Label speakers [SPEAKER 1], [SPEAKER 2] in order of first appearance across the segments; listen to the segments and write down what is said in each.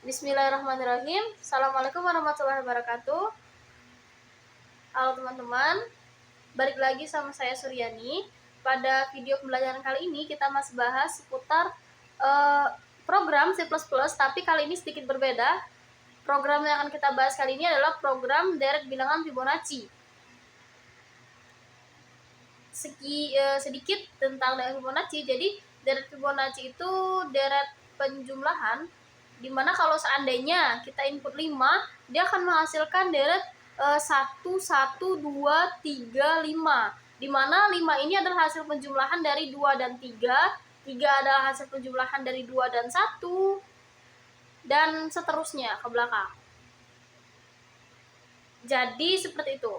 [SPEAKER 1] Bismillahirrahmanirrahim. Assalamualaikum warahmatullahi wabarakatuh. Halo teman-teman, balik lagi sama saya Suryani. Pada video pembelajaran kali ini kita masih bahas seputar program C++, tapi kali ini sedikit berbeda. Program yang akan kita bahas kali ini adalah program deret bilangan Fibonacci. Sedikit tentang deret Fibonacci. Jadi deret Fibonacci itu deret penjumlahan dimana kalau seandainya kita input 5, dia akan menghasilkan deret 1, 1, 2, 3, 5. Dimana 5 ini adalah hasil penjumlahan dari 2 dan 3, 3 adalah hasil penjumlahan dari 2 dan 1, dan seterusnya ke belakang. Jadi seperti itu.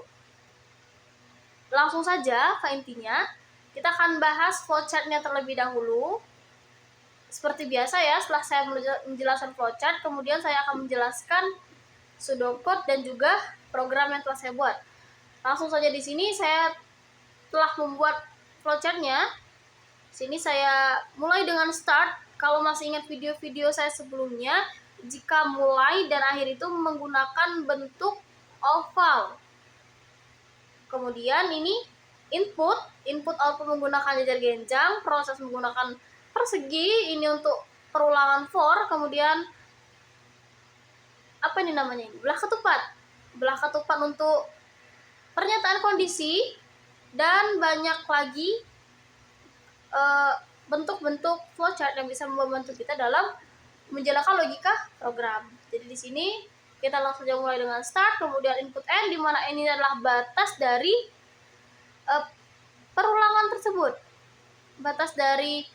[SPEAKER 1] Langsung saja ke intinya, kita akan bahas flowchart-nya terlebih dahulu. Seperti biasa ya, setelah saya menjelaskan flowchart, kemudian saya akan menjelaskan pseudocode dan juga program yang telah saya buat. Langsung saja di sini saya telah membuat flowchart-nya. Sini saya mulai dengan start. Kalau masih ingat video-video saya sebelumnya, jika mulai dan akhir itu menggunakan bentuk oval. Kemudian ini input output menggunakan jajar genjang, proses menggunakan persegi, ini untuk perulangan for, kemudian apa ini namanya ini? Belah ketupat untuk pernyataan kondisi, dan banyak lagi bentuk-bentuk flowchart yang bisa membantu kita dalam menjalankan logika program. Jadi di sini kita langsung saja mulai dengan start, kemudian input n, di mana ini adalah batas dari perulangan tersebut. Batas dari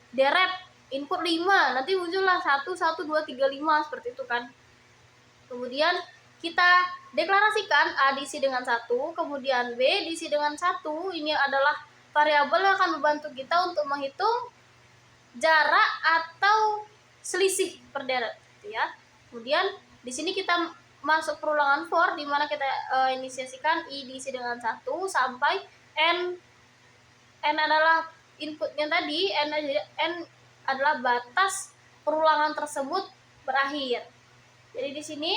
[SPEAKER 1] deret input 5, nanti muncullah 1, 1, 2, 3, 5 seperti itu kan. Kemudian kita deklarasikan A diisi dengan 1, kemudian B diisi dengan 1. Ini adalah variabel yang akan membantu kita untuk menghitung jarak atau selisih per deret, gitu ya. Kemudian di sini kita masuk perulangan for, di mana kita inisiasikan I diisi dengan 1 sampai N adalah inputnya tadi, N adalah batas perulangan tersebut berakhir. Jadi di sini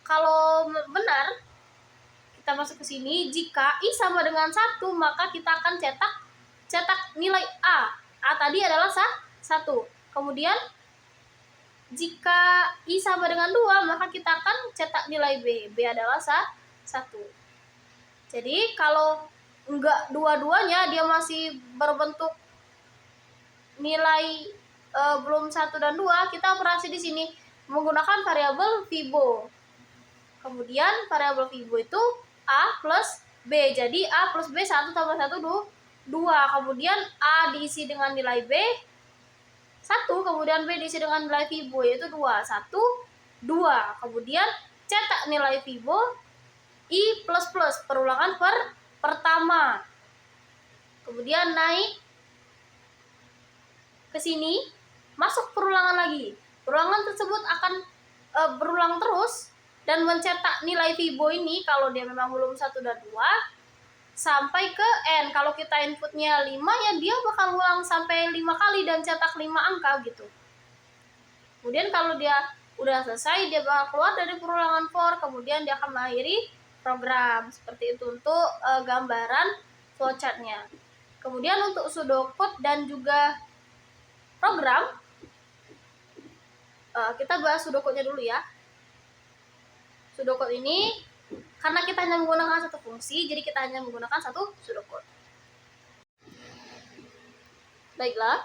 [SPEAKER 1] kalau benar kita masuk ke sini, jika I sama dengan 1, maka kita akan cetak nilai A. A tadi adalah 1. Kemudian jika I sama dengan 2, maka kita akan cetak nilai B. B adalah 1. Jadi kalau enggak dua-duanya, dia masih berbentuk nilai belum 1 dan 2, kita operasi di sini menggunakan variabel Fibo. Kemudian variabel Fibo itu A plus B. Jadi A plus B 1 tambah 1 2. Kemudian A diisi dengan nilai B 1, kemudian B diisi dengan nilai Fibo yaitu 2, 1, 2. Kemudian cetak nilai Fibo I plus plus perulangan pertama. Kemudian naik ke sini, masuk perulangan lagi. Perulangan tersebut akan berulang terus dan mencetak nilai Fibo ini kalau dia memang belum 1 dan 2 sampai ke N. Kalau kita inputnya 5, ya dia bakal ulang sampai 5 kali dan cetak 5 angka gitu. Kemudian kalau dia udah selesai, dia bakal keluar dari perulangan for, kemudian dia akan mengakhiri program. Seperti itu untuk gambaran flowchart-nya. Kemudian untuk pseudocode dan juga program, kita bahas pseudocode-nya dulu ya. Pseudocode ini karena kita hanya menggunakan satu fungsi, jadi kita hanya menggunakan satu pseudocode. Baiklah,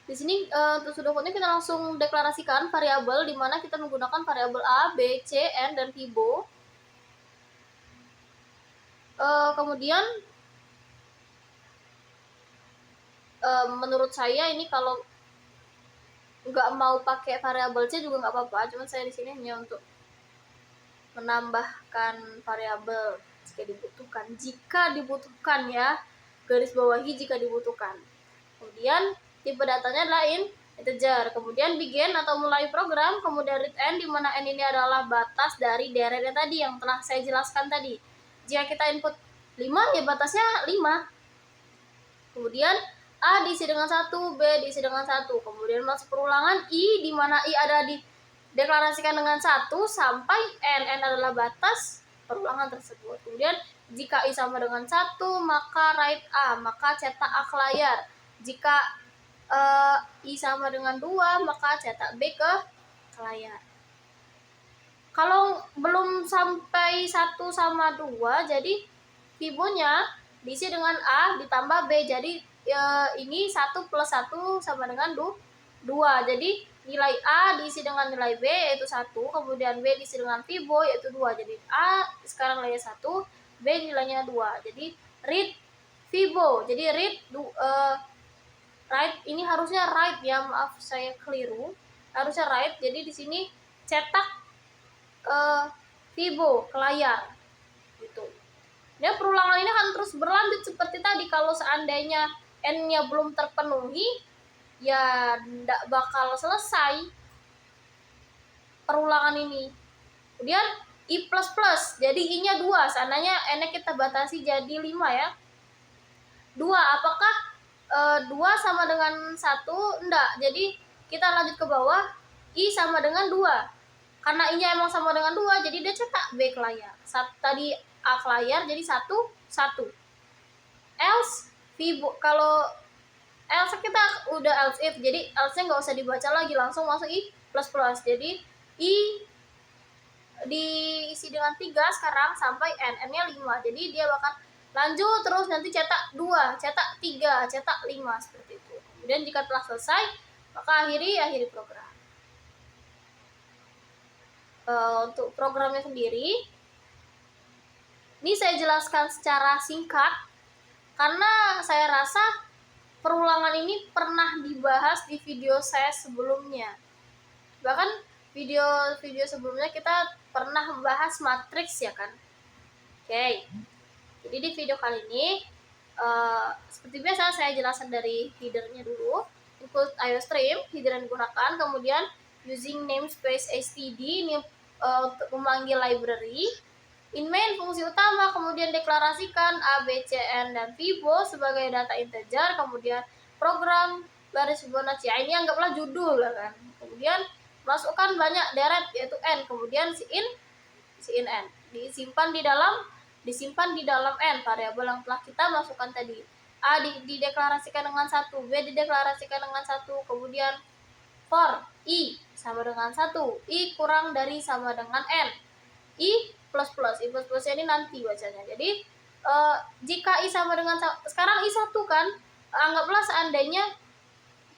[SPEAKER 1] di sini untuk pseudocode-nya kita langsung deklarasikan variabel, di mana kita menggunakan variabel A, B, C, N, dan Fibo. Kemudian menurut saya ini kalau nggak mau pakai variabel C juga nggak apa-apa, cuman saya di sini hanya untuk menambahkan variabel jika dibutuhkan ya, garis bawahi jika dibutuhkan. Kemudian tipe datanya adalah integer, kemudian begin atau mulai program, kemudian read n, di mana n ini adalah batas dari deretnya tadi yang telah saya jelaskan tadi. Jika kita input 5, ya batasnya 5. Kemudian A diisi dengan 1, B diisi dengan 1. Kemudian masuk perulangan I, di mana I ada di deklarasikan dengan 1 sampai n. N adalah batas perulangan tersebut. Kemudian jika I sama dengan 1, maka write A, maka cetak A ke layar. Jika I sama dengan 2, maka cetak B ke layar. Kalau belum sampai 1 sama 2, jadi Fibo-nya diisi dengan A ditambah B. Jadi ini 1 plus 1 sama dengan 2. Jadi nilai A diisi dengan nilai B yaitu 1, kemudian B diisi dengan Fibo yaitu 2. Jadi A sekarang nilainya 1, B nilainya 2. Jadi read Fibo. Jadi read right, ini harusnya right ya, maaf saya keliru. Harusnya right. Jadi di sini cetak Fibo ke layar gitu. Ya, perulangan ini akan terus berlanjut seperti tadi. Kalau seandainya n-nya belum terpenuhi, ya tidak bakal selesai perulangan ini. Kemudian I++, jadi I-nya 2, seandainya n-nya kita batasi jadi 5 ya. 2, apakah 2 sama dengan 1? Enggak, jadi kita lanjut ke bawah, I sama dengan 2. Karena I-nya emang sama dengan 2, jadi dia cetak B ke layar. Tadi A ke layar, jadi 1, 1. Else, Fibo, kalau else kita udah else if, jadi else-nya nggak usah dibaca lagi, langsung masuk I++. Jadi I diisi dengan 3 sekarang sampai N, N-nya 5. Jadi dia bakal lanjut terus, nanti cetak 2, cetak 3, cetak 5, seperti itu. Kemudian jika telah selesai, maka akhiri program. Untuk programnya sendiri, ini saya jelaskan secara singkat karena saya rasa perulangan ini pernah dibahas di video saya sebelumnya. Bahkan video sebelumnya kita pernah membahas matriks ya kan. Oke. Jadi di video kali ini seperti biasa saya jelaskan dari headernya dulu. Include IOStream, header yang digunakan, kemudian using namespace std ini untuk memanggil library. In main fungsi utama, kemudian deklarasikan A, B, C, N, dan Fibo sebagai data integer, kemudian program baris Fibonacci. Ini anggaplah judul kan. Kemudian masukkan banyak deret yaitu N, kemudian si in N disimpan di dalam N, variabel yang telah kita masukkan tadi. A dideklarasikan dengan 1, B dideklarasikan dengan 1, kemudian for I sama dengan 1, I kurang dari sama dengan N, I++, I++ ini nanti bacanya. Jadi jika I sama dengan, sekarang I 1 kan, anggaplah seandainya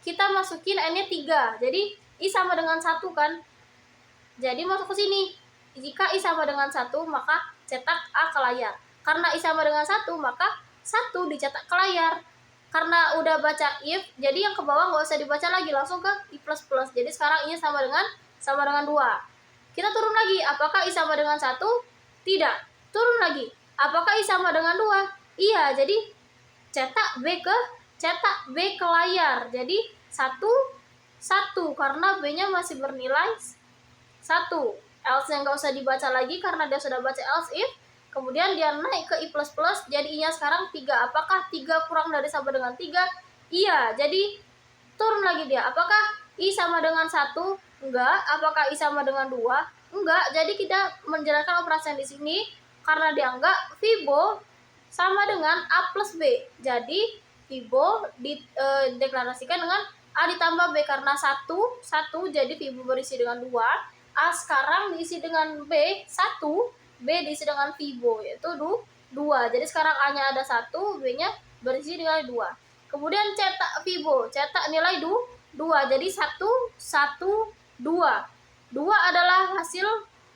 [SPEAKER 1] kita masukin N-nya 3, jadi I sama dengan 1 kan, jadi masuk ke sini. Jika I sama dengan 1, maka cetak A ke layar. Karena I sama dengan 1, maka 1 dicetak ke layar. Karena udah baca if, jadi yang ke bawah nggak usah dibaca lagi, langsung ke I++. Jadi sekarang I sama dengan 2. Kita turun lagi, apakah I sama dengan 1? Tidak. Turun lagi, apakah I sama dengan 2? Iya, jadi cetak B ke layar. Jadi 1, karena B-nya masih bernilai 1. Else-nya nggak usah dibaca lagi karena dia sudah baca else if. Kemudian dia naik ke I++, jadi I-nya sekarang 3. Apakah 3 kurang dari sama dengan 3? Iya, jadi turun lagi dia. Apakah I sama dengan 1? Enggak. Apakah I sama dengan 2? Enggak. Jadi kita menjalankan operasi di sini karena dianggap Fibo sama dengan A plus B. Jadi Fibo dideklarasikan dengan A ditambah B karena 1, jadi Fibo berisi dengan 2. A sekarang diisi dengan B, 1, B diisi dengan Fibo, yaitu 2. Jadi sekarang A-nya ada 1, B-nya berisi dengan 2. Kemudian cetak Fibo, cetak nilai 2. Jadi 1, 2. 2 adalah hasil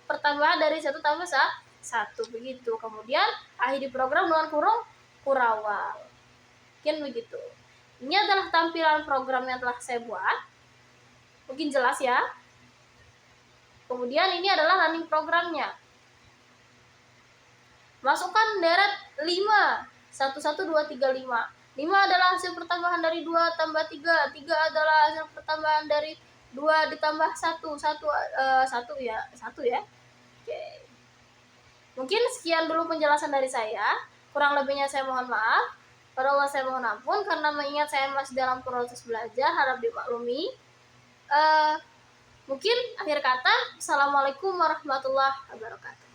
[SPEAKER 1] pertambahan dari 1 tambah 1, begitu. Kemudian akhiri program dengan kurung kurawal. Mungkin begitu. Ini adalah tampilan program yang telah saya buat. Mungkin jelas ya. Kemudian ini adalah running programnya. Masukkan deret 5. 1, 1, 2, 3, 5. 5 adalah hasil pertambahan dari 2 tambah 3. 3 adalah hasil pertambahan dari 2 ditambah 1. 1 ya. Oke. Mungkin sekian dulu penjelasan dari saya. Kurang lebihnya saya mohon maaf. Pada Allah saya mohon ampun karena mengingat saya masih dalam proses belajar, harap dimaklumi. Mungkin akhir kata, Assalamualaikum warahmatullahi wabarakatuh.